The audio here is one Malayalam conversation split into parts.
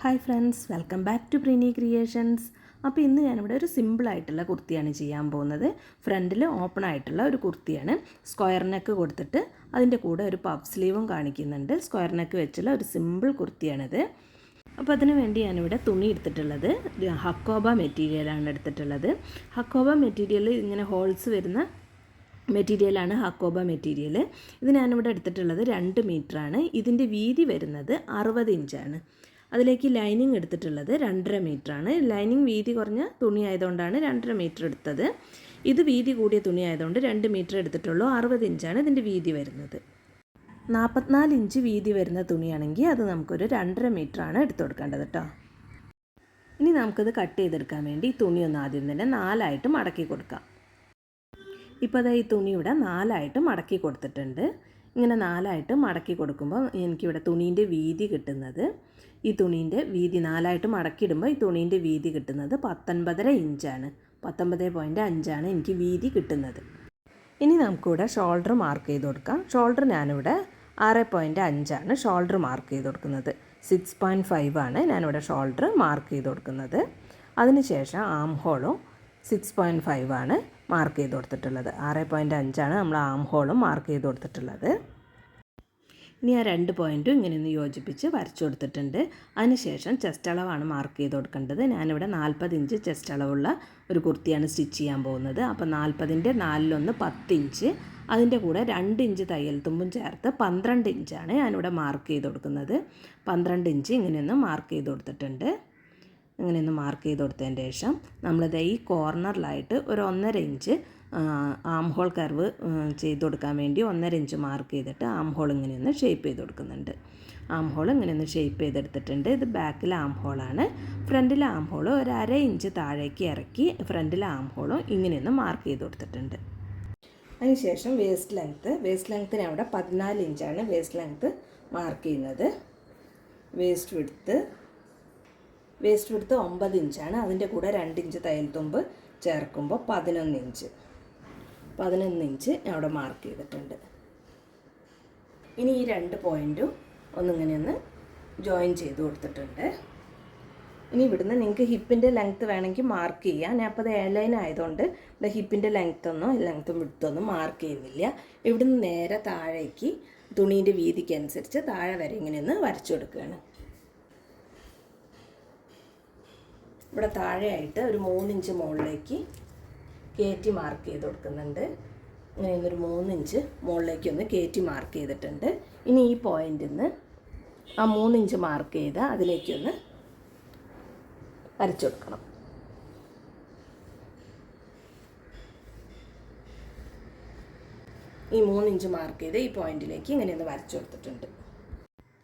Hi friends, welcome back to Preeni Creations. അപ്പോൾ ഇന്ന് ഞാനിവിടെ ഒരു സിമ്പിളായിട്ടുള്ള കുർത്തിയാണ് ചെയ്യാൻ പോകുന്നത്. ഫ്രണ്ടിൽ ഓപ്പൺ ആയിട്ടുള്ള ഒരു കുർത്തിയാണ്. സ്ക്വയർ നെക്ക് കൊടുത്തിട്ട് അതിൻ്റെ കൂടെ ഒരു പഫ് സ്ലീവും കാണിക്കുന്നുണ്ട്. സ്ക്വയർ നെക്ക് വെച്ചുള്ള ഒരു സിമ്പിൾ കുർത്തിയാണിത്. അപ്പോൾ അതിന് വേണ്ടി ഞാനിവിടെ തുണി എടുത്തിട്ടുള്ളത് ഹക്കോബ മെറ്റീരിയലാണ് എടുത്തിട്ടുള്ളത്. ഹക്കോബ മെറ്റീരിയൽ ഇങ്ങനെ ഹോൾസ് വരുന്ന മെറ്റീരിയലാണ് ഹക്കോബ മെറ്റീരിയൽ. ഇത് ഞാനിവിടെ എടുത്തിട്ടുള്ളത് 2 മീറ്ററാണ്. ഇതിൻ്റെ വീതി വരുന്നത് 60 ഇഞ്ചാണ്. അതിലേക്ക് ലൈനിങ് എടുത്തിട്ടുള്ളത് 2.5 മീറ്ററാണ്. ലൈനിങ് വീതി കുറഞ്ഞ തുണി ആയതുകൊണ്ടാണ് 2.5 മീറ്റർ എടുത്തത്. ഇത് വീതി കൂടിയ തുണി ആയതുകൊണ്ട് 2 മീറ്റർ എടുത്തിട്ടുള്ളൂ. 60 ഇഞ്ചാണ് ഇതിൻ്റെ വീതി വരുന്നത്. 44 ഇഞ്ച് വീതി വരുന്ന തുണിയാണെങ്കിൽ അത് നമുക്കൊരു 2.5 മീറ്ററാണ് എടുത്തു കൊടുക്കേണ്ടത് കേട്ടോ. ഇനി നമുക്കത് കട്ട് ചെയ്തെടുക്കാൻ വേണ്ടി ഈ തുണി ഒന്ന് ആദ്യം തന്നെ 4ആയിട്ട് മടക്കി കൊടുക്കാം. ഇപ്പോൾ അതാ ഈ തുണി ഇവിടെ 4ആയിട്ട് മടക്കി കൊടുത്തിട്ടുണ്ട്. ഇങ്ങനെ 4ആയിട്ട് മടക്കി കൊടുക്കുമ്പോൾ എനിക്കിവിടെ തുണീൻ്റെ വീതി കിട്ടുന്നത്, ഈ തുണീൻ്റെ വീതി 4ആയിട്ട് മടക്കിയിടുമ്പോൾ ഈ തുണീൻ്റെ വീതി കിട്ടുന്നത് 19.5 ഇഞ്ചാണ്. 19.5 എനിക്ക് വീതി കിട്ടുന്നത്. ഇനി നമുക്കിവിടെ ഷോൾഡർ മാർക്ക് ചെയ്ത് കൊടുക്കാം. ഷോൾഡർ ഞാനിവിടെ 6.5 ഷോൾഡർ മാർക്ക് ചെയ്ത് കൊടുക്കുന്നത്. 6.5 ഞാനിവിടെ ഷോൾഡർ മാർക്ക് ചെയ്ത് കൊടുക്കുന്നത്. അതിനുശേഷം ആം ഹോളും 6.5 മാർക്ക് ചെയ്ത് കൊടുത്തിട്ടുള്ളത്. 6.5 നമ്മൾ ആം ഹോളും മാർക്ക് ചെയ്ത് കൊടുത്തിട്ടുള്ളത്. ഇനി ആ 2 പോയിൻറ്റും ഇങ്ങനെ ഒന്ന് യോജിപ്പിച്ച് വരച്ചു കൊടുത്തിട്ടുണ്ട്. അതിനുശേഷം ചെസ്റ്റ് അളവാണ് മാർക്ക് ചെയ്ത് കൊടുക്കേണ്ടത്. ഞാനിവിടെ 40 ഇഞ്ച് ചെസ്റ്റ് അളവുള്ള ഒരു കുർത്തിയാണ് സ്റ്റിച്ച് ചെയ്യാൻ പോകുന്നത്. അപ്പോൾ 40ൻ്റെ 4/1 10 ഇഞ്ച്, അതിൻ്റെ കൂടെ 2 ഇഞ്ച് തയ്യൽ തുമ്പും ചേർത്ത് 12 ഇഞ്ചാണ് ഞാനിവിടെ മാർക്ക് ചെയ്ത് കൊടുക്കുന്നത്. 12 ഇഞ്ച് ഇങ്ങനെയൊന്ന് മാർക്ക് ചെയ്ത് കൊടുത്തിട്ടുണ്ട്. ഇങ്ങനെയൊന്ന് മാർക്ക് ചെയ്ത് കൊടുത്തതിന് ശേഷം നമ്മളിത് ഈ കോർണറിലായിട്ട് ഒരു 1.5 ഇഞ്ച് ആം ഹോൾ കർവ് ചെയ്ത് കൊടുക്കാൻ വേണ്ടി 1.5 ഇഞ്ച് മാർക്ക് ചെയ്തിട്ട് ആം ഹോൾ ഇങ്ങനെയൊന്ന് ഷേപ്പ് ചെയ്ത് കൊടുക്കുന്നുണ്ട്. ആം ഹോൾ ഇങ്ങനെയൊന്ന് ഷേപ്പ് ചെയ്തെടുത്തിട്ടുണ്ട്. ഇത് ബാക്കിലെ ആം ഹോളാണ്. ഫ്രണ്ടിലെ ആം ഹോൾ ഒരു 1/2 ഇഞ്ച് താഴേക്ക് ഇറക്കി ഫ്രണ്ടിലെ ആം ഹോളും ഇങ്ങനെയൊന്ന് മാർക്ക് ചെയ്ത് കൊടുത്തിട്ടുണ്ട്. അതിനുശേഷം വേസ്റ്റ് ലെങ്ത്ത് ഞാൻ ഇവിടെ 14 ഇഞ്ചാണ് വേസ്റ്റ് ലെങ്ത്ത് മാർക്ക് ചെയ്യുന്നത്. വേസ്റ്റ് വിഡ്ത്ത് 9 ഇഞ്ചാണ്. അതിൻ്റെ കൂടെ 2 ഇഞ്ച് തയ്യൽ തുമ്പ് ചേർക്കുമ്പോൾ 11 ഇഞ്ച് ഞാൻ അവിടെ മാർക്ക് ചെയ്തിട്ടുണ്ട്. ഇനി ഈ 2 പോയിൻറ്റും ഒന്നിങ്ങനെയൊന്ന് ജോയിൻ ചെയ്ത് കൊടുത്തിട്ടുണ്ട്. ഇനി ഇവിടുന്ന് നിങ്ങൾക്ക് ഹിപ്പിൻ്റെ ലെങ്ത്ത് വേണമെങ്കിൽ മാർക്ക് ചെയ്യാം. ഞാൻ അപ്പോൾ അത് എയർലൈൻ ആയതുകൊണ്ട് ഹിപ്പിൻ്റെ ലെങ്ത്തും വിഡ്ത്തൊന്നും മാർക്ക് ചെയ്യുന്നില്ല. ഇവിടുന്ന് നേരെ താഴേക്ക് തുണീൻ്റെ വീതിക്കനുസരിച്ച് താഴെ വരെ ഇങ്ങനെയൊന്ന് വരച്ചു കൊടുക്കുകയാണ്. ഇവിടെ താഴെയായിട്ട് ഒരു 3 ഇഞ്ച് മുകളിലേക്ക് കയറ്റി മാർക്ക് ചെയ്ത് കൊടുക്കുന്നുണ്ട്. ഇങ്ങനെ ഒരു 3 ഇഞ്ച് മുകളിലേക്ക് ഒന്ന് കയറ്റി മാർക്ക് ചെയ്തിട്ടുണ്ട്. ഇനി ഈ പോയിന്റിൽ നിന്ന് ആ 3 ഇഞ്ച് മാർക്ക് ചെയ്ത് അതിലേക്കൊന്ന് വരച്ചു കൊടുക്കണം. ഈ 3 ഇഞ്ച് മാർക്ക് ചെയ്ത് ഈ പോയിന്റിലേക്ക് ഇങ്ങനെയൊന്ന് വരച്ചു കൊടുത്തിട്ടുണ്ട്.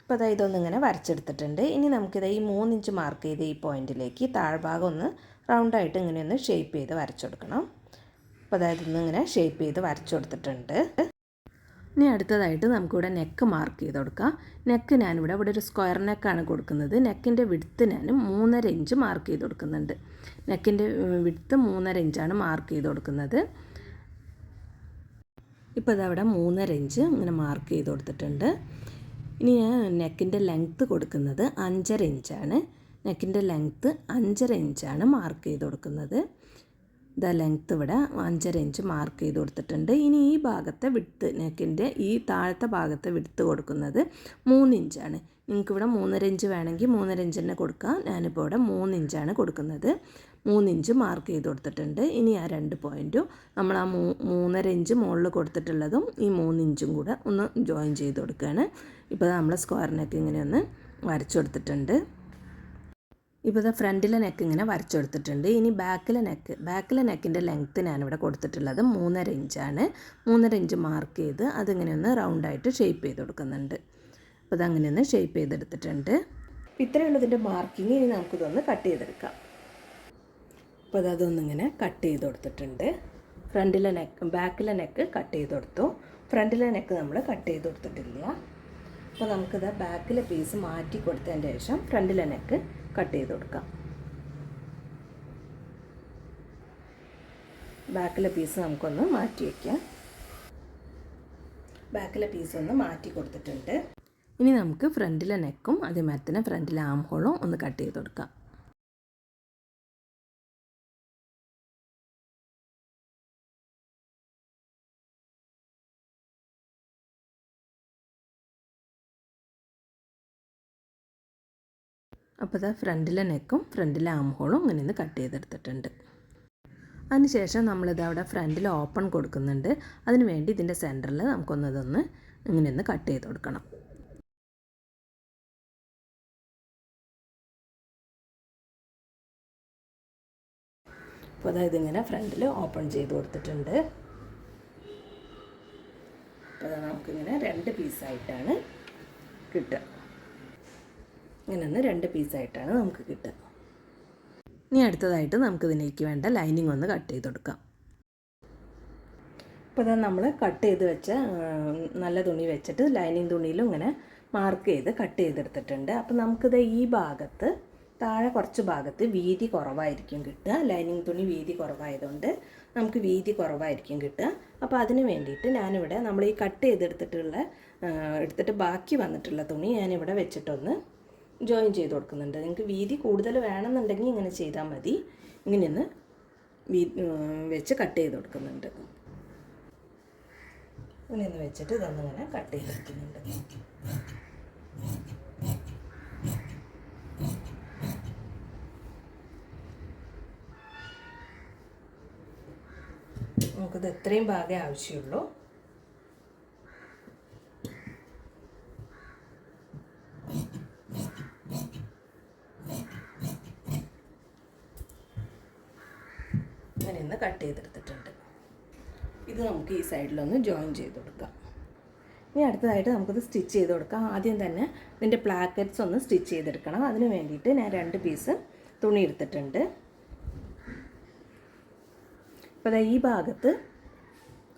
അപ്പോൾ അതായത് ഇതൊന്നിങ്ങനെ വരച്ചെടുത്തിട്ടുണ്ട്. ഇനി നമുക്കിത് ഈ 3 ഇഞ്ച് മാർക്ക് ചെയ്ത് ഈ പോയിന്റിലേക്ക് താഴ്ഭാഗം ഒന്ന് റൗണ്ടായിട്ട് ഇങ്ങനെയൊന്ന് ഷേപ്പ് ചെയ്ത് വരച്ചു കൊടുക്കണം. അപ്പോൾ അതായത് ഇന്നിങ്ങനെ ഷേപ്പ് ചെയ്ത് വരച്ചു കൊടുത്തിട്ടുണ്ട്. ഇനി അടുത്തതായിട്ട് നമുക്കിവിടെ നെക്ക് മാർക്ക് ചെയ്ത് കൊടുക്കാം. നെക്ക് ഞാനിവിടെ ഒരു സ്ക്വയർ നെക്കാണ് കൊടുക്കുന്നത്. നെക്കിൻ്റെ വിഡ്ത്ത് ഞാൻ 3.5 ഇഞ്ച് മാർക്ക് ചെയ്ത് കൊടുക്കുന്നുണ്ട്. നെക്കിൻ്റെ വിഡ്ത്ത് 3.5 ഇഞ്ചാണ് മാർക്ക് ചെയ്ത് കൊടുക്കുന്നത്. ഇപ്പോൾ ഇതവിടെ 3.5 ഇഞ്ച് ഇങ്ങനെ മാർക്ക് ചെയ്ത് കൊടുത്തിട്ടുണ്ട്. ഇനി ഞാൻ നെക്കിൻ്റെ ലെങ്ത്ത് കൊടുക്കുന്നത് 5.5 ഇഞ്ചാണ്. നെക്കിൻ്റെ ലെങ്ത്ത് 5.5 ഇഞ്ചാണ് മാർക്ക് ചെയ്ത് കൊടുക്കുന്നത്. ഇതാ ലെങ്ത്ത് ഇവിടെ 5.5 ഇഞ്ച് മാർക്ക് ചെയ്ത് കൊടുത്തിട്ടുണ്ട്. ഇനി ഈ ഭാഗത്തെ വിഡ്ത്ത്, നെക്കിൻ്റെ ഈ താഴത്തെ ഭാഗത്തെ വിഡ്ത്ത് കൊടുക്കുന്നത് 3 ഇഞ്ചാണ്. നിങ്ങൾക്കിവിടെ 3.5 ഇഞ്ച് വേണമെങ്കിൽ 3.5 ഇഞ്ച് തന്നെ കൊടുക്കാം. ഞാനിപ്പോൾ ഇവിടെ 3 ഇഞ്ചാണ് കൊടുക്കുന്നത്. 3 ഇഞ്ച് മാർക്ക് ചെയ്ത് കൊടുത്തിട്ടുണ്ട്. ഇനി ആ 2 പോയിൻറ്റും നമ്മൾ ആ 3.5 ഇഞ്ച് മുകളിൽ കൊടുത്തിട്ടുള്ളതും ഈ 3 ഇഞ്ചും കൂടെ ഒന്ന് ജോയിൻ ചെയ്ത് കൊടുക്കുകയാണ്. ഇപ്പോൾ നമ്മൾ സ്ക്വയർ നെക്ക് ഇങ്ങനെ ഒന്ന് വരച്ചു കൊടുത്തിട്ടുണ്ട്. ഇപ്പോൾ ഇത് ഫ്രണ്ടിലെ നെക്ക് ഇങ്ങനെ വരച്ചു കൊടുത്തിട്ടുണ്ട്. ഇനി ബാക്കിലെ നെക്കിൻ്റെ ലെങ്ത്ത് ഞാനിവിടെ കൊടുത്തിട്ടുള്ളത് 3.5 ഇഞ്ചാണ്. 3.5 ഇഞ്ച് മാർക്ക് ചെയ്ത് അതിങ്ങനെ ഒന്ന് റൗണ്ടായിട്ട് ഷേപ്പ് ചെയ്ത് കൊടുക്കുന്നുണ്ട്. അപ്പോൾ അതങ്ങനെ ഒന്ന് ഷേപ്പ് ചെയ്തെടുത്തിട്ടുണ്ട്. അപ്പോൾ ഇത്രയുള്ളതിൻ്റെ മാർക്കിങ്. ഇനി നമുക്കിതൊന്ന് കട്ട് ചെയ്തെടുക്കാം. അപ്പോൾ അതൊന്നിങ്ങനെ കട്ട് ചെയ്ത് കൊടുത്തിട്ടുണ്ട്. ബാക്കിലെ നെക്ക് കട്ട് ചെയ്ത് കൊടുത്തു. ഫ്രണ്ടിലെ നെക്ക് നമ്മൾ കട്ട് ചെയ്ത് കൊടുത്തിട്ടില്ല. അപ്പോൾ നമുക്കിത് ബാക്കിലെ പീസ് മാറ്റി കൊടുത്തതിന് ശേഷം ഫ്രണ്ടിലെ നെക്ക് കട്ട് ചെയ്ത് കൊടുക്കാം. ബാക്കിലെ പീസ് നമുക്കൊന്ന് മാറ്റി വയ്ക്കാം. ബാക്കിലെ പീസ് ഒന്ന് മാറ്റി കൊടുത്തിട്ടുണ്ട്. ഇനി നമുക്ക് ഫ്രണ്ടിലെ നെക്കും അതേമാതിരി തന്നെ ഫ്രണ്ടിലെ ആം ഹോളും ഒന്ന് കട്ട് ചെയ്ത് കൊടുക്കാം. അപ്പോൾ ഇതാ ഫ്രണ്ടിലെ നെക്കും ഫ്രണ്ടിലെ ആം ഹോളും ഇങ്ങനെ ഒന്ന് കട്ട് ചെയ്തെടുത്തിട്ടുണ്ട്. അതിനുശേഷം നമ്മളിത് അവിടെ ഫ്രണ്ടിൽ ഓപ്പൺ കൊടുക്കുന്നുണ്ട്. അതിന് വേണ്ടി ഇതിൻ്റെ സെൻറ്ററിൽ നമുക്കൊന്നതൊന്ന് ഇങ്ങനെയൊന്ന് കട്ട് ചെയ്ത് കൊടുക്കണം. അപ്പോൾ അതായത് ഇങ്ങനെ ഫ്രണ്ടിൽ ഓപ്പൺ ചെയ്ത് കൊടുത്തിട്ടുണ്ട്. അപ്പോൾ നമുക്കിങ്ങനെ 2 പീസായിട്ടാണ് കിട്ടുക. ഇങ്ങനെ ഒന്ന് 2 പീസായിട്ടാണ് നമുക്ക് കിട്ടുക. ഇനി അടുത്തതായിട്ട് നമുക്കിതിലേക്ക് വേണ്ട ലൈനിങ് ഒന്ന് കട്ട് ചെയ്ത് കൊടുക്കാം. അപ്പോൾ ഇതാ നമ്മൾ കട്ട് ചെയ്ത് വെച്ച നല്ല തുണി വെച്ചിട്ട് ലൈനിങ് തുണിയിലും ഇങ്ങനെ മാർക്ക് ചെയ്ത് കട്ട് ചെയ്തെടുത്തിട്ടുണ്ട്. അപ്പോൾ നമുക്കിത് ഈ ഭാഗത്ത് താഴെ കുറച്ച് ഭാഗത്ത് വീതി കുറവായിരിക്കും കിട്ടുക. ലൈനിങ് തുണി വീതി കുറവായതുകൊണ്ട് നമുക്ക് വീതി കുറവായിരിക്കും കിട്ടുക. അപ്പോൾ അതിന് വേണ്ടിയിട്ട് ഞാനിവിടെ നമ്മൾ ഈ കട്ട് എടുത്തിട്ട് ബാക്കി വന്നിട്ടുള്ള തുണി ഞാനിവിടെ വെച്ചിട്ടൊന്ന് ജോയിൻ ചെയ്ത് കൊടുക്കുന്നുണ്ട്. നിങ്ങൾക്ക് വീതി കൂടുതൽ വേണമെന്നുണ്ടെങ്കിൽ ഇങ്ങനെ ചെയ്താൽ മതി. ഇങ്ങനെയൊന്ന് വെച്ച് കട്ട് ചെയ്ത് കൊടുക്കുന്നുണ്ട്. ഇങ്ങനെയൊന്ന് വെച്ചിട്ട് ഇതൊന്നിങ്ങനെ കട്ട് ചെയ്തെടുക്കുന്നുണ്ട്. നമുക്കിത് എത്രയും ഭാഗമേ ആവശ്യമുള്ളൂ. ഇങ്ങനെ കട്ട് ചെയ്തെടുത്തിട്ടുണ്ട്. ഇത് നമുക്ക് ഈ സൈഡിലൊന്ന് ജോയിൻ ചെയ്ത് കൊടുക്കാം. ഇനി അടുത്തതായിട്ട് നമുക്കിത് സ്റ്റിച്ച് ചെയ്ത് കൊടുക്കാം. ആദ്യം തന്നെ ഇതിൻ്റെ പ്ലാക്കറ്റ്സ് ഒന്ന് സ്റ്റിച്ച് ചെയ്തെടുക്കണം. അതിന് വേണ്ടിയിട്ട് ഞാൻ 2 പീസ് തുണി എടുത്തിട്ടുണ്ട്. അപ്പോൾ ഈ ഭാഗത്ത്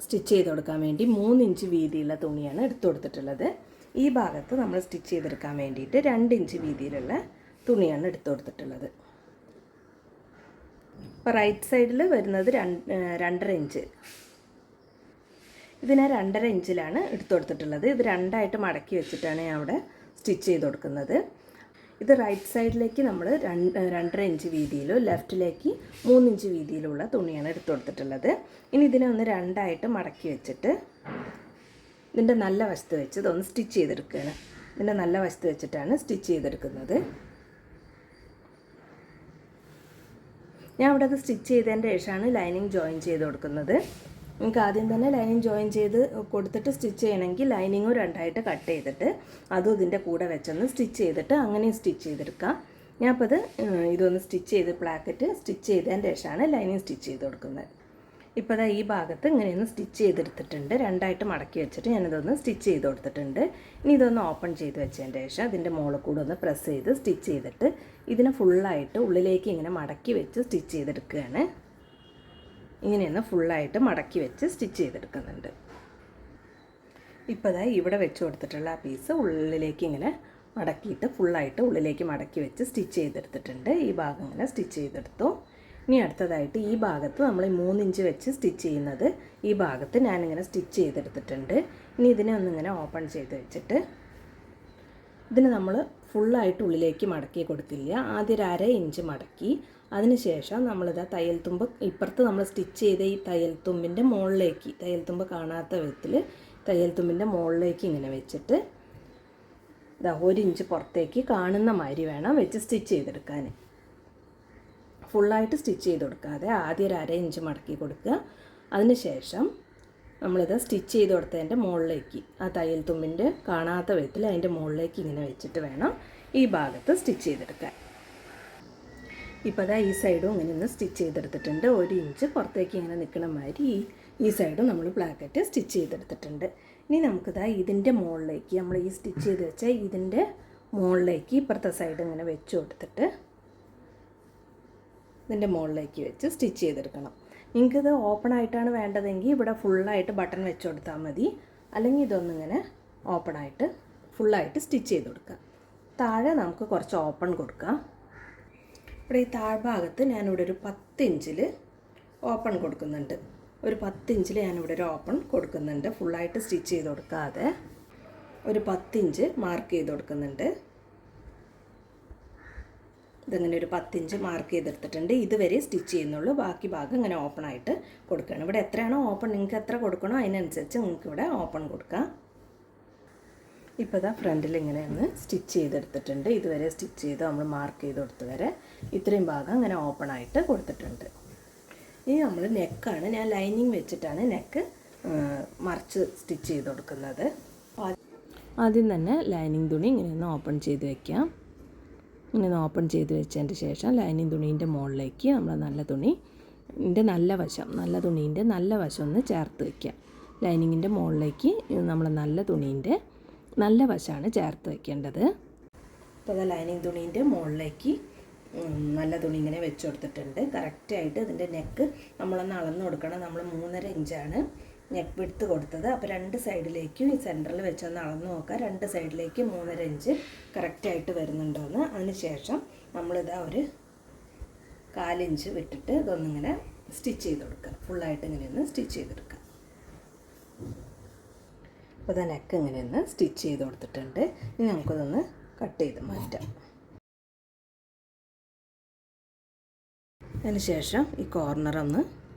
സ്റ്റിച്ച് ചെയ്ത് കൊടുക്കാൻ വേണ്ടി 3 ഇഞ്ച് വീതിയുള്ള തുണിയാണ് എടുത്തു കൊടുത്തിട്ടുള്ളത്. ഈ ഭാഗത്ത് നമ്മൾ സ്റ്റിച്ച് ചെയ്തെടുക്കാൻ വേണ്ടിയിട്ട് 2 ഇഞ്ച് വീതിയിലുള്ള തുണിയാണ് എടുത്തു കൊടുത്തിട്ടുള്ളത്. അപ്പോൾ റൈറ്റ് സൈഡിൽ വരുന്നത് 2.5 ഇഞ്ച്. ഇത് ഞാൻ 2.5 ഇഞ്ചിലാണ് എടുത്തു കൊടുത്തിട്ടുള്ളത്. ഇത് 2ആയിട്ട് മടക്കി വെച്ചിട്ടാണ് ഞാൻ അവിടെ സ്റ്റിച്ച് ചെയ്ത് കൊടുക്കുന്നത്. ഇത് റൈറ്റ് സൈഡിലേക്ക് നമ്മൾ 2.5 ഇഞ്ച് വീതിയിലും ലെഫ്റ്റിലേക്ക് 3 ഇഞ്ച് വീതിയിലുള്ള തുണിയാണ് എടുത്തു കൊടുത്തിട്ടുള്ളത്. ഇനി ഇതിനെ ഒന്ന് 2ആയിട്ട് മടക്കി വെച്ചിട്ട് ഇതിൻ്റെ നല്ല വശത്ത് വെച്ച് ഇതൊന്ന് സ്റ്റിച്ച് ചെയ്തെടുക്കുകയാണ്. ഇതിൻ്റെ നല്ല വശത്ത് വെച്ചിട്ടാണ് സ്റ്റിച്ച് ചെയ്തെടുക്കുന്നത്. ഞാൻ ഇവിടെ അത് സ്റ്റിച്ച് ചെയ്തതിൻ്റെ ശേഷമാണ് ലൈനിങ് ജോയിൻ ചെയ്ത് കൊടുക്കുന്നത്. നിങ്ങൾക്ക് ആദ്യം തന്നെ ലൈനിങ് ജോയിൻ ചെയ്ത് കൊടുത്തിട്ട് സ്റ്റിച്ച് ചെയ്യണമെങ്കിൽ ലൈനിങ്ങും 2ആയിട്ട് കട്ട് ചെയ്തിട്ട് അതും ഇതിൻ്റെ കൂടെ വെച്ചൊന്ന് സ്റ്റിച്ച് ചെയ്തിട്ട് അങ്ങനെയും സ്റ്റിച്ച് ചെയ്തെടുക്കാം. ഞാൻ അപ്പോൾ ഇതൊന്ന് സ്റ്റിച്ച് ചെയ്ത് പ്ലാക്കറ്റ് സ്റ്റിച്ച് ചെയ്തതിൻ്റെ ശേഷമാണ് ലൈനിങ് സ്റ്റിച്ച് ചെയ്ത് കൊടുക്കുന്നത്. ഇപ്പോൾ ഈ ഭാഗത്ത് ഇങ്ങനെയൊന്ന് സ്റ്റിച്ച് ചെയ്തെടുത്തിട്ടുണ്ട്. 2ആയിട്ട് മടക്കി വെച്ചിട്ട് ഞാനിതൊന്ന് സ്റ്റിച്ച് ചെയ്ത് കൊടുത്തിട്ടുണ്ട്. ഇനി ഇതൊന്ന് ഓപ്പൺ ചെയ്ത് വെച്ചതിൻ്റെ ശേഷം അതിൻ്റെ മുകളിൽ കൂടെ ഒന്ന് പ്രസ് ചെയ്ത് സ്റ്റിച്ച് ചെയ്തിട്ട് ഇതിനെ ഫുള്ളായിട്ട് ഉള്ളിലേക്ക് ഇങ്ങനെ മടക്കി വെച്ച് സ്റ്റിച്ച് ചെയ്തെടുക്കുകയാണ്. ഇങ്ങനെയൊന്ന് ഫുള്ളായിട്ട് മടക്കി വെച്ച് സ്റ്റിച്ച് ചെയ്തെടുക്കുന്നുണ്ട്. ഇപ്പോൾ ഇവിടെ വെച്ച് കൊടുത്തിട്ടുള്ള ആ പീസ് ഉള്ളിലേക്ക് ഇങ്ങനെ മടക്കിയിട്ട് ഫുള്ളായിട്ട് ഉള്ളിലേക്ക് മടക്കി വെച്ച് സ്റ്റിച്ച് ചെയ്തെടുത്തിട്ടുണ്ട്. ഈ ഭാഗം ഇങ്ങനെ സ്റ്റിച്ച് ചെയ്തെടുത്തു. ഇനി അടുത്തതായിട്ട് ഈ ഭാഗത്ത് നമ്മൾ 3 ഇഞ്ച് വെച്ച് സ്റ്റിച്ച് ചെയ്യുന്നത് ഈ ഭാഗത്ത് ഞാനിങ്ങനെ സ്റ്റിച്ച് ചെയ്തെടുത്തിട്ടുണ്ട്. ഇനി ഇതിനെ ഒന്നിങ്ങനെ ഓപ്പൺ ചെയ്ത് വെച്ചിട്ട് ഇതിന് നമ്മൾ ഫുള്ളായിട്ട് ഉള്ളിലേക്ക് മടക്കി കൊടുക്കില്ല. ആദ്യം 1/2 ഇഞ്ച് മടക്കി അതിനുശേഷം നമ്മളിതാ തയ്യൽ തുമ്പ് ഇപ്പുറത്ത് നമ്മൾ സ്റ്റിച്ച് ചെയ്ത ഈ തയ്യൽ തുമ്പിൻ്റെ മുകളിലേക്ക് തയ്യൽ തുമ്പ് കാണാത്ത വിധത്തിൽ തയ്യൽ തുമ്പിൻ്റെ മുകളിലേക്ക് ഇങ്ങനെ വെച്ചിട്ട് ഇതാ 1 ഇഞ്ച് പുറത്തേക്ക് കാണുന്ന മാതിരി വേണം വെച്ച് സ്റ്റിച്ച് ചെയ്തെടുക്കാൻ. ഫുള്ളായിട്ട് സ്റ്റിച്ച് ചെയ്ത് കൊടുക്കാതെ ആദ്യം 1/2 ഇഞ്ച് മടക്കി കൊടുക്കുക. അതിനുശേഷം നമ്മളിത് സ്റ്റിച്ച് ചെയ്ത് കൊടുത്തതിൻ്റെ മുകളിലേക്ക് ആ തയ്യൽ തുമ്പിൻ്റെ കാണാത്ത വിധത്തിൽ അതിൻ്റെ മുകളിലേക്ക് ഇങ്ങനെ വെച്ചിട്ട് വേണം ഈ ഭാഗത്ത് സ്റ്റിച്ച് ചെയ്തെടുക്കാൻ. ഇപ്പോൾ ഈ സൈഡും ഇങ്ങനെ ഒന്ന് സ്റ്റിച്ച് ചെയ്തെടുത്തിട്ടുണ്ട്. 1 ഇഞ്ച് പുറത്തേക്ക് ഇങ്ങനെ നിൽക്കണ മാതിരി ഈ സൈഡും നമ്മൾ പ്ലാക്കറ്റ് സ്റ്റിച്ച് ചെയ്തെടുത്തിട്ടുണ്ട്. ഇനി നമുക്കിതാ ഇതിൻ്റെ മുകളിലേക്ക് നമ്മൾ ഈ സ്റ്റിച്ച് ചെയ്ത് വെച്ചാൽ ഇതിൻ്റെ മുകളിലേക്ക് ഇപ്പുറത്തെ സൈഡ് ഇങ്ങനെ വെച്ച് കൊടുത്തിട്ട് ഇതിൻ്റെ മുകളിലേക്ക് വെച്ച് സ്റ്റിച്ച് ചെയ്തെടുക്കണം. നിങ്ങൾക്കിത് ഓപ്പൺ ആയിട്ടാണ് വേണ്ടതെങ്കിൽ ഇവിടെ ഫുള്ളായിട്ട് ബട്ടൺ വെച്ച് കൊടുത്താൽ മതി. അല്ലെങ്കിൽ ഇതൊന്നിങ്ങനെ ഓപ്പണായിട്ട് ഫുള്ളായിട്ട് സ്റ്റിച്ച് ചെയ്ത് കൊടുക്കുക. താഴെ നമുക്ക് കുറച്ച് ഓപ്പൺ കൊടുക്കാം. ഇവിടെ ഈ താഴ്ഭാഗത്ത് ഞാനിവിടെ ഒരു 10 ഇഞ്ചിൽ ഓപ്പൺ കൊടുക്കുന്നുണ്ട്. ഒരു 10 ഇഞ്ചിൽ ഞാനിവിടെ ഒരു ഓപ്പൺ കൊടുക്കുന്നുണ്ട്. ഫുള്ളായിട്ട് സ്റ്റിച്ച് ചെയ്ത് കൊടുക്കാതെ ഒരു 10 ഇഞ്ച് മാർക്ക് ചെയ്ത് കൊടുക്കുന്നുണ്ട്. ഇതിങ്ങനെ ഒരു 10 ഇഞ്ച് മാർക്ക് ചെയ്തെടുത്തിട്ടുണ്ട്. ഇതുവരെ സ്റ്റിച്ച് ചെയ്യുന്നുള്ളൂ. ബാക്കി ഭാഗം ഇങ്ങനെ ഓപ്പൺ ആയിട്ട് കൊടുക്കണം. ഇവിടെ എത്രയാണോ ഓപ്പൺ, നിങ്ങൾക്ക് എത്ര കൊടുക്കണോ അതിനനുസരിച്ച് നിങ്ങൾക്ക് ഇവിടെ ഓപ്പൺ കൊടുക്കാം. ഇപ്പോൾ ഇതാ ഫ്രണ്ടിൽ ഇങ്ങനെ ഒന്ന് സ്റ്റിച്ച് ചെയ്തെടുത്തിട്ടുണ്ട്. ഇതുവരെ സ്റ്റിച്ച് ചെയ്ത് നമ്മൾ മാർക്ക് ചെയ്ത് കൊടുത്ത് വരെ ഇത്രയും ഭാഗം ഇങ്ങനെ ഓപ്പൺ ആയിട്ട് കൊടുത്തിട്ടുണ്ട്. ഇനി നമ്മൾ നെക്കാണ്, ഞാൻ ലൈനിങ് വെച്ചിട്ടാണ് നെക്ക് മറിച്ച് സ്റ്റിച്ച് ചെയ്ത് കൊടുക്കുന്നത്. ആദ്യം തന്നെ ലൈനിങ് തുണി ഇങ്ങനെ ഒന്ന് ഓപ്പൺ ചെയ്ത് വയ്ക്കാം. ഇങ്ങനെ ഓപ്പൺ ചെയ്ത് വെച്ചതിൻ്റെ ശേഷം ലൈനിങ് തുണീൻ്റെ മുകളിലേക്ക് നമ്മൾ നല്ല തുണീൻ്റെ നല്ല തുണീൻ്റെ നല്ല വശം ഒന്ന് ചേർത്ത് വയ്ക്കാം. ലൈനിങ്ങിൻ്റെ മുകളിലേക്ക് നമ്മൾ നല്ല തുണീൻ്റെ നല്ല വശമാണ് ചേർത്ത് വയ്ക്കേണ്ടത്. അപ്പോൾ അത് ലൈനിങ് തുണീൻ്റെ മുകളിലേക്ക് നല്ല തുണി ഇങ്ങനെ വെച്ച് കൊടുത്തിട്ടുണ്ട്. കറക്റ്റായിട്ട് ഇതിൻ്റെ നെക്ക് നമ്മളൊന്ന് അളന്ന് കൊടുക്കണം. നമ്മൾ 3.5 ഇഞ്ചാണ് നെക്ക് വിഡ്ത്ത് കൊടുത്തത്. അപ്പോൾ 2 സൈഡിലേക്കും ഈ സെൻറ്ററിൽ വെച്ചൊന്ന് അളന്ന് നോക്കുക. 2 സൈഡിലേക്ക് 3.5 ഇഞ്ച് കറക്റ്റായിട്ട് വരുന്നുണ്ടോയെന്ന്. അതിന് ശേഷം നമ്മളിതാ ഒരു 1/4 ഇഞ്ച് വിട്ടിട്ട് ഇതൊന്നിങ്ങനെ സ്റ്റിച്ച് ചെയ്ത് കൊടുക്കുക. ഫുള്ളായിട്ട് ഇങ്ങനെയൊന്ന് സ്റ്റിച്ച് ചെയ്തെടുക്കുക. അപ്പോൾ ഇത് നെക്ക് ഇങ്ങനെയൊന്ന് സ്റ്റിച്ച് ചെയ്ത് കൊടുത്തിട്ടുണ്ട്. ഇനി നമുക്കിതൊന്ന് കട്ട് ചെയ്ത് മാറ്റാം. അതിന് ശേഷം ഈ കോർണറൊന്ന്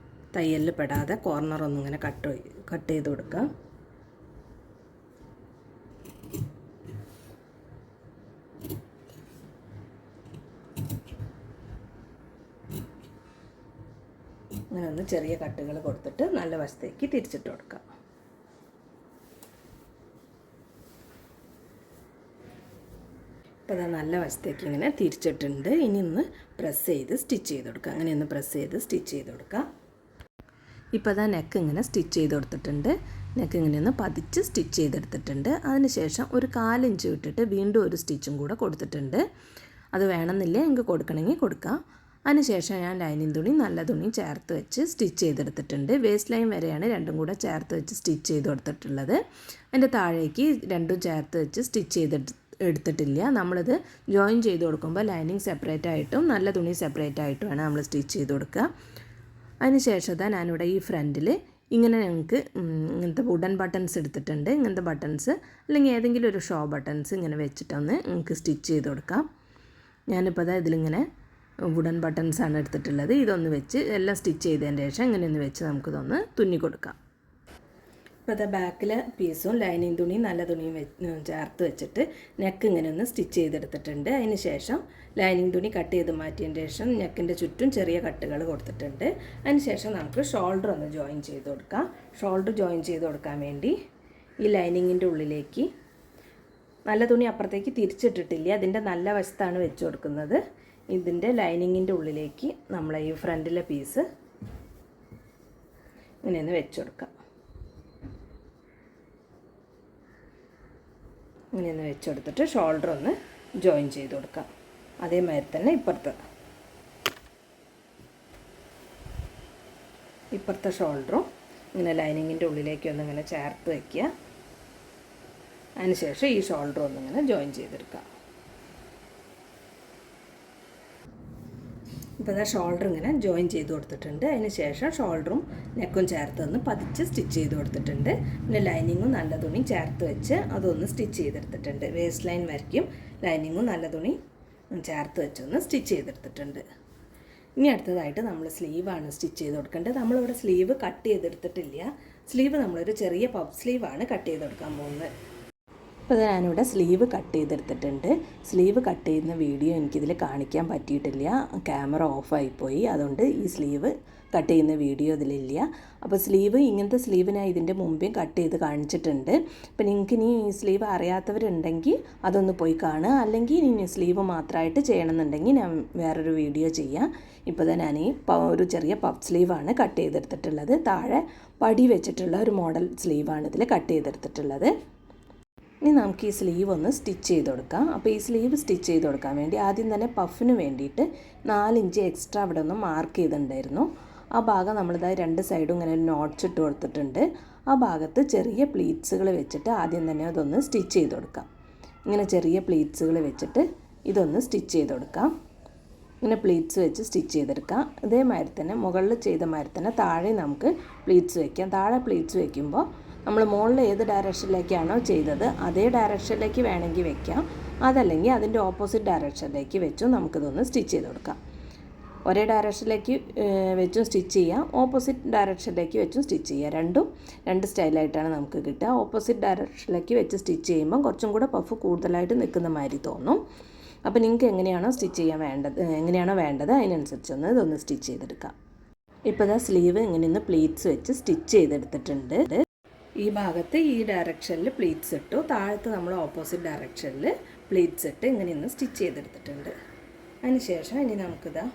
തയ്യലിൽ പെടാതെ കോർണറൊന്നും ഇങ്ങനെ കട്ട് ചെയ്ത് കൊടുക്കാം. അങ്ങനെ ഒന്ന് ചെറിയ കട്ടുകൾ കൊടുത്തിട്ട് നല്ല വശത്തേക്ക് തിരിച്ചിട്ട് കൊടുക്കാം. അപ്പോൾ അത് നല്ല വശത്തേക്ക് ഇങ്ങനെ തിരിച്ചിട്ടുണ്ട്. ഇനി ഒന്ന് പ്രസ് ചെയ്ത് സ്റ്റിച്ച് ചെയ്ത് കൊടുക്കുക. അങ്ങനെ ഒന്ന് പ്രസ് ചെയ്ത് സ്റ്റിച്ച് ചെയ്ത് കൊടുക്കുക. ഇപ്പോൾ അതാ നെക്ക് ഇങ്ങനെ സ്റ്റിച്ച് ചെയ്ത് കൊടുത്തിട്ടുണ്ട്. നെക്ക് ഇങ്ങനെ ഒന്ന് പതിച്ച് സ്റ്റിച്ച് ചെയ്തെടുത്തിട്ടുണ്ട്. അതിനുശേഷം ഒരു 1/4 ഇഞ്ച് വിട്ടിട്ട് വീണ്ടും ഒരു സ്റ്റിച്ചും കൂടെ കൊടുത്തിട്ടുണ്ട്. അത് വേണമെന്നില്ല, എനിക്ക് കൊടുക്കണമെങ്കിൽ കൊടുക്കാം. അതിനുശേഷം ഞാൻ ലൈനിങ് തുണി നല്ല തുണി ചേർത്ത് വെച്ച് സ്റ്റിച്ച് ചെയ്തെടുത്തിട്ടുണ്ട്. വേസ്റ്റ് ലൈൻ വരെയാണ് രണ്ടും കൂടെ ചേർത്ത് വെച്ച് സ്റ്റിച്ച് ചെയ്ത് കൊടുത്തിട്ടുള്ളത്. അതിൻ്റെ താഴേക്ക് രണ്ടും ചേർത്ത് വെച്ച് സ്റ്റിച്ച് എടുത്തിട്ടില്ല. നമ്മളിത് ജോയിൻ ചെയ്ത് കൊടുക്കുമ്പോൾ ലൈനിങ് സെപ്പറേറ്റ് ആയിട്ടും നല്ല തുണി സെപ്പറേറ്റ് ആയിട്ടുമാണ് നമ്മൾ സ്റ്റിച്ച് ചെയ്ത് കൊടുക്കുക. അതിന് ശേഷം ഞാനിവിടെ ഈ ഫ്രണ്ടിൽ ഇങ്ങനെ ഞങ്ങൾക്ക് ഇങ്ങനത്തെ വുഡൻ ബട്ടൺസ് എടുത്തിട്ടുണ്ട്. ഇങ്ങനത്തെ ബട്ടൺസ് അല്ലെങ്കിൽ ഏതെങ്കിലും ഒരു ഷോ ബട്ടൺസ് ഇങ്ങനെ വെച്ചിട്ടൊന്ന് നിങ്ങൾക്ക് സ്റ്റിച്ച് ചെയ്ത് കൊടുക്കാം. ഞാനിപ്പോൾ ഇതിലിങ്ങനെ വുഡൻ ബട്ടൺസാണ് എടുത്തിട്ടുള്ളത്. ഇതൊന്ന് വെച്ച് എല്ലാം സ്റ്റിച്ച് ചെയ്തതിന് ശേഷം ഇങ്ങനെയൊന്ന് വെച്ച് നമുക്കിതൊന്ന് തുന്നി കൊടുക്കാം. ഇപ്പോൾ അത് ബാക്കിലെ പീസും ലൈനിങ് തുണിയും നല്ല തുണിയും ചേർത്ത് വെച്ചിട്ട് നെക്ക് ഇങ്ങനെ ഒന്ന് സ്റ്റിച്ച് ചെയ്തെടുത്തിട്ടുണ്ട്. അതിന് ശേഷം ലൈനിങ് തുണി കട്ട് ചെയ്ത് മാറ്റിയതിന് ശേഷം നെക്കിൻ്റെ ചുറ്റും ചെറിയ കട്ടുകൾ കൊടുത്തിട്ടുണ്ട്. അതിന് ശേഷം നമുക്ക് ഷോൾഡർ ഒന്ന് ജോയിൻ ചെയ്ത് കൊടുക്കാം. ഷോൾഡർ ജോയിൻ ചെയ്ത് കൊടുക്കാൻ വേണ്ടി ഈ ലൈനിങ്ങിൻ്റെ ഉള്ളിലേക്ക് നല്ല തുണി അപ്പുറത്തേക്ക് തിരിച്ചിട്ടിട്ടില്ല, അതിൻ്റെ നല്ല വശത്താണ് വെച്ച് കൊടുക്കുന്നത്. ഇതിൻ്റെ ലൈനിങ്ങിൻ്റെ ഉള്ളിലേക്ക് നമ്മൾ ഈ ഫ്രണ്ടിലെ പീസ് ഇങ്ങനെയൊന്ന് വെച്ച് കൊടുക്കാം. ഇങ്ങനെയൊന്ന് വെച്ച് കൊടുത്തിട്ട് ഷോൾഡർ ഒന്ന് ജോയിൻ ചെയ്ത് കൊടുക്കാം. അതേമാതിരി തന്നെ ഇപ്പുറത്തെ ഷോൾഡറും ഇങ്ങനെ ലൈനിങ്ങിൻ്റെ ഉള്ളിലേക്ക് ഒന്നിങ്ങനെ ചേർത്ത് വയ്ക്കുക. അതിനുശേഷം ഈ ഷോൾഡർ ഒന്നിങ്ങനെ ജോയിൻ ചെയ്തെടുക്കാം. ഇപ്പോൾ ഷോൾഡർ ഇങ്ങനെ ജോയിൻ ചെയ്ത് കൊടുത്തിട്ടുണ്ട്. അതിന് ശേഷം ഷോൾഡറും നെക്കും ചേർത്ത് ഒന്ന് പതിച്ച് സ്റ്റിച്ച് ചെയ്ത് കൊടുത്തിട്ടുണ്ട്. പിന്നെ ലൈനിങ്ങും നല്ല തുണിയും ചേർത്ത് വെച്ച് അതൊന്ന് സ്റ്റിച്ച് ചെയ്തെടുത്തിട്ടുണ്ട്. വേസ്റ്റ് ലൈൻ വരയ്ക്കും ലൈനിങ്ങും നല്ല തുണി ചേർത്ത് വെച്ചൊന്ന് സ്റ്റിച്ച് ചെയ്തെടുത്തിട്ടുണ്ട്. ഇനി അടുത്തതായിട്ട് നമ്മൾ സ്ലീവാണ് സ്റ്റിച്ച് ചെയ്ത് കൊടുക്കേണ്ടത്. നമ്മളിവിടെ സ്ലീവ് കട്ട് ചെയ്തെടുത്തിട്ടില്ല. സ്ലീവ് നമ്മളൊരു ചെറിയ പഫ് സ്ലീവാണ് കട്ട് ചെയ്ത് കൊടുക്കാൻ പോകുന്നത്. അപ്പോൾ ഞാനിവിടെ സ്ലീവ് കട്ട് ചെയ്തെടുത്തിട്ടുണ്ട്. സ്ലീവ് കട്ട് ചെയ്യുന്ന വീഡിയോ എനിക്കിതിൽ കാണിക്കാൻ പറ്റിയിട്ടില്ല, ക്യാമറ ഓഫായിപ്പോയി. അതുകൊണ്ട് ഈ സ്ലീവ് കട്ട് ചെയ്യുന്ന വീഡിയോ ഇതിലില്ല. അപ്പോൾ സ്ലീവ് ഇങ്ങനത്തെ സ്ലീവ് ഞാൻ ഇതിൻ്റെ മുമ്പേ കട്ട് ചെയ്ത് കാണിച്ചിട്ടുണ്ട്. അപ്പോൾ നിങ്ങൾക്ക് ഇനി ഈ സ്ലീവ് അറിയാത്തവരുണ്ടെങ്കിൽ അതൊന്ന് പോയി കാണുക. അല്ലെങ്കിൽ ഇനി സ്ലീവ് മാത്രമായിട്ട് ചെയ്യണമെന്നുണ്ടെങ്കിൽ ഞാൻ വേറൊരു വീഡിയോ ചെയ്യാം. ഇപ്പോൾ ഞാൻ ഈ ഒരു ചെറിയ പഫ് സ്ലീവാണ് കട്ട് ചെയ്തെടുത്തിട്ടുള്ളത്. താഴെ പടി വെച്ചിട്ടുള്ള ഒരു മോഡൽ സ്ലീവാണ് ഇതിൽ കട്ട് ചെയ്തെടുത്തിട്ടുള്ളത്. ഇനി നമുക്ക് ഈ സ്ലീവ് ഒന്ന് സ്റ്റിച്ച് ചെയ്ത് കൊടുക്കാം. അപ്പോൾ ഈ സ്ലീവ് സ്റ്റിച്ച് ചെയ്ത് കൊടുക്കാൻ വേണ്ടി ആദ്യം തന്നെ പഫിന് വേണ്ടിയിട്ട് 4 ഇഞ്ച് എക്സ്ട്രാ അവിടെ ഒന്ന് മാർക്ക് ചെയ്തിട്ടുണ്ടായിരുന്നു. ആ ഭാഗം നമ്മളിതാ 2 സൈഡും ഇങ്ങനെ ഒരു നോട്ട്സ് ഇട്ട് കൊടുത്തിട്ടുണ്ട്. ആ ഭാഗത്ത് ചെറിയ പ്ലീറ്റ്സുകൾ വെച്ചിട്ട് ആദ്യം തന്നെ അതൊന്ന് സ്റ്റിച്ച് ചെയ്ത് കൊടുക്കാം. ഇങ്ങനെ ചെറിയ പ്ലീറ്റ്സുകൾ വെച്ചിട്ട് ഇതൊന്ന് സ്റ്റിച്ച് ചെയ്ത് കൊടുക്കാം. ഇങ്ങനെ പ്ലീറ്റ്സ് വെച്ച് സ്റ്റിച്ച് ചെയ്തെടുക്കാം. ഇതേമാതിരി തന്നെ മുകളിൽ ചെയ്ത മാതിരി തന്നെ താഴെ നമുക്ക് പ്ലീറ്റ്സ് വയ്ക്കാം. താഴെ പ്ലീറ്റ്സ് വയ്ക്കുമ്പോൾ നമ്മൾ മുകളിൽ ഏത് ഡയറക്ഷനിലേക്കാണോ ചെയ്തത് അതേ ഡയറക്ഷനിലേക്ക് വേണമെങ്കിൽ വെക്കാം, അതല്ലെങ്കിൽ അതിൻ്റെ ഓപ്പോസിറ്റ് ഡയറക്ഷനിലേക്ക് വെച്ചും നമുക്കിതൊന്ന് സ്റ്റിച്ച് ചെയ്ത് കൊടുക്കാം. ഒരേ ഡയറക്ഷനിലേക്ക് വെച്ചും സ്റ്റിച്ച് ചെയ്യാം, ഓപ്പോസിറ്റ് ഡയറക്ഷനിലേക്ക് വെച്ചും സ്റ്റിച്ച് ചെയ്യാം. രണ്ട് സ്റ്റൈലായിട്ടാണ് നമുക്ക് കിട്ടുക. ഓപ്പോസിറ്റ് ഡയറക്ഷനിലേക്ക് വെച്ച് സ്റ്റിച്ച് ചെയ്യുമ്പം കുറച്ചും കൂടെ പഫ് കൂടുതലായിട്ട് നിൽക്കുന്ന മാതിരി തോന്നും. അപ്പോൾ നിങ്ങൾക്ക് എങ്ങനെയാണോ വേണ്ടത് അതിനനുസരിച്ചൊന്ന് ഇതൊന്ന് സ്റ്റിച്ച് ചെയ്തെടുക്കാം. ഇപ്പോൾ ഇതാ സ്ലീവ് ഇങ്ങനെ പ്ലീറ്റ്സ് വെച്ച് സ്റ്റിച്ച് ചെയ്തെടുത്തിട്ടുണ്ട്. ഈ ഭാഗത്ത് ഈ ഡയറക്ഷനിൽ പ്ലീറ്റ്സ് ഇട്ടു, താഴത്ത് നമ്മൾ ഓപ്പോസിറ്റ് ഡയറക്ഷനിൽ പ്ലീറ്റ്സ് ഇട്ട് ഇങ്ങനെ സ്റ്റിച്ച് ചെയ്തെടുത്തിട്ടുണ്ട്. അതിനുശേഷം ഇനി നമുക്കിതാ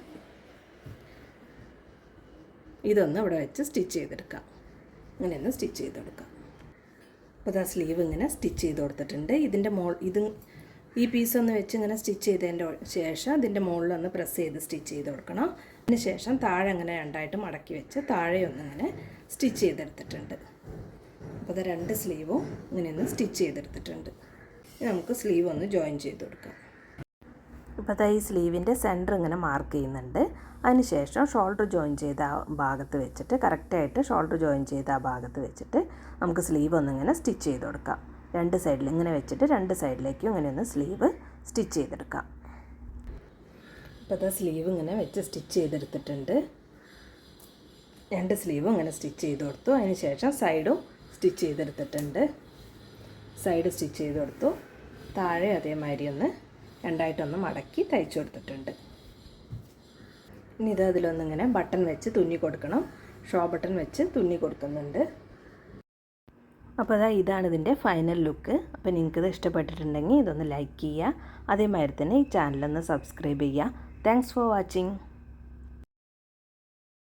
ഇതൊന്ന് ഇവിടെ വെച്ച് സ്റ്റിച്ച് ചെയ്തെടുക്കാം. ഇങ്ങനെ സ്റ്റിച്ച് ചെയ്തെടുക്കാം. അപ്പോൾ ഇതാ സ്ലീവ് ഇങ്ങനെ സ്റ്റിച്ച് ചെയ്ത് കൊടുത്തിട്ടുണ്ട്. ഈ പീസ് ഒന്ന് വെച്ച് ഇങ്ങനെ സ്റ്റിച്ച് ചെയ്തതിൻ്റെ ശേഷം ഇതിൻ്റെ മുകളിലൊന്ന് പ്രസ് ചെയ്ത് സ്റ്റിച്ച് ചെയ്ത് കൊടുക്കണം. അതിന് ശേഷം താഴെ ഇങ്ങനെ രണ്ടായിട്ട് മടക്കി വെച്ച് താഴെ ഒന്നിങ്ങനെ സ്റ്റിച്ച് ചെയ്തെടുത്തിട്ടുണ്ട്. അപ്പോൾ ഇത് 2 സ്ലീവും ഇങ്ങനെ സ്റ്റിച്ച് ചെയ്തെടുത്തിട്ടുണ്ട്. നമുക്ക് സ്ലീവ് ഒന്ന് ജോയിൻ ചെയ്ത് കൊടുക്കാം. ഇപ്പോൾ ഈ സ്ലീവിൻ്റെ സെൻറ്റർ ഇങ്ങനെ മാർക്ക് ചെയ്യുന്നുണ്ട്. അതിനുശേഷം ഷോൾഡർ ജോയിൻ ചെയ്ത ആ ഭാഗത്ത് വെച്ചിട്ട് കറക്റ്റായിട്ട് ഷോൾഡർ ജോയിൻ ചെയ്ത ആ ഭാഗത്ത് വെച്ചിട്ട് നമുക്ക് സ്ലീവ് ഒന്നിങ്ങനെ സ്റ്റിച്ച് ചെയ്ത് കൊടുക്കാം. 2 സൈഡിൽ ഇങ്ങനെ വെച്ചിട്ട് 2 സൈഡിലേക്കും ഇങ്ങനെ ഒന്ന് സ്ലീവ് സ്റ്റിച്ച് ചെയ്തെടുക്കാം. ഇപ്പോൾ സ്ലീവ് ഇങ്ങനെ വെച്ച് സ്റ്റിച്ച് ചെയ്തെടുത്തിട്ടുണ്ട്. 2 സ്ലീവും ഇങ്ങനെ സ്റ്റിച്ച് ചെയ്ത് കൊടുത്തു. അതിന് ശേഷം സൈഡും സ്റ്റിച്ച് ചെയ്തെടുത്തിട്ടുണ്ട്. സൈഡ് സ്റ്റിച്ച് ചെയ്ത് കൊടുത്തു. താഴെ അതേമാതിരി ഒന്ന് രണ്ടായിട്ടൊന്ന് മടക്കി തയ്ച്ചു കൊടുത്തിട്ടുണ്ട്. ഇനി അതിലൊന്നിങ്ങനെ ബട്ടൺ വെച്ച് തുന്നി കൊടുക്കണം. ഷോ ബട്ടൺ വെച്ച് തുന്നി കൊടുക്കുന്നുണ്ട്. അപ്പോൾ ഇതാണ് ഇതിൻ്റെ ഫൈനൽ ലുക്ക്. അപ്പോൾ നിങ്ങൾക്കിത് ഇഷ്ടപ്പെട്ടിട്ടുണ്ടെങ്കിൽ ഇതൊന്ന് ലൈക്ക് ചെയ്യുക. അതേമാതിരി തന്നെ ഈ ചാനലൊന്ന് സബ്സ്ക്രൈബ് ചെയ്യുക. Thanks for watching.